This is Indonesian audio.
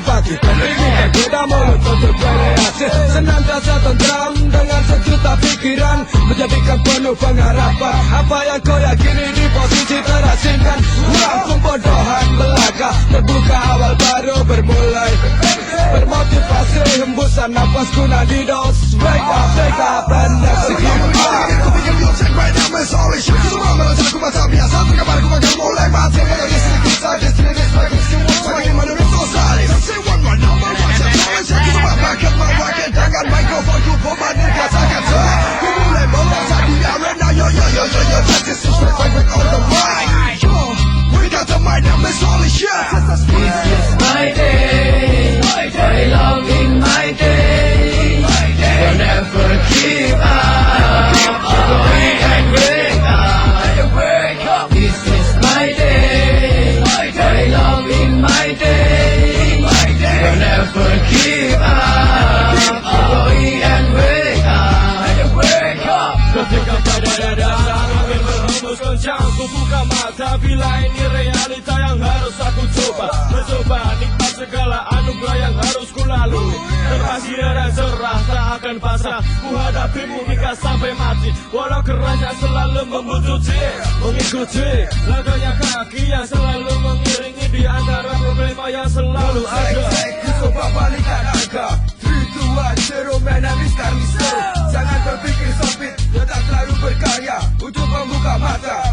empati. Pentingnya berbeda mulut untuk bereaksi. Senantiasa tentram dengan sejuta pikiran, menjadikan penuh pengharapan. Apa yang kau yakini di posisi terasingkan. Langsung bodohan belaka, terbuka awal baru bermulai. Bermotivasi hembusan nafasku nadidos. Wake up and let's give up. Aku bikin music right now, my soul is shit. Semua merasaku masa biasa, terkabarku bakal mulai mati. Mengenai sedikit saja, sedikit sebagai semua sebagai manusia sosialis. Say one more number, watch it, always have to my back up my rocket. Dengan mikrofonku pemandir kata-kata. Ku mulai melesat di arena, yo yo yo yo yo. This is my favorite on the mic. We got the mic now, my soul is shit. This is my day, my loving my day. We'll never give up, going and wake up. This is my day, my loving my day. We'll never give up, going and wake up. Ketika pada datang angin berhembus kencang, ku buka mata bila ini realita yang harus aku coba. Mencoba nikmat segala anugerah yang harus ku lalui. Terpaksa dan serah tak akan pasrah, ku hadapimu hingga sampai mati. Walau kerannya selalu membututi, mengikuti langkahnya kaki yang selalu mengiringi di antara problema yang selalu ada. Ku coba balikan angka 3, 2, 1, man, Mister. Jangan berpikir sempit, tetap selalu berkarya untuk membuka mata.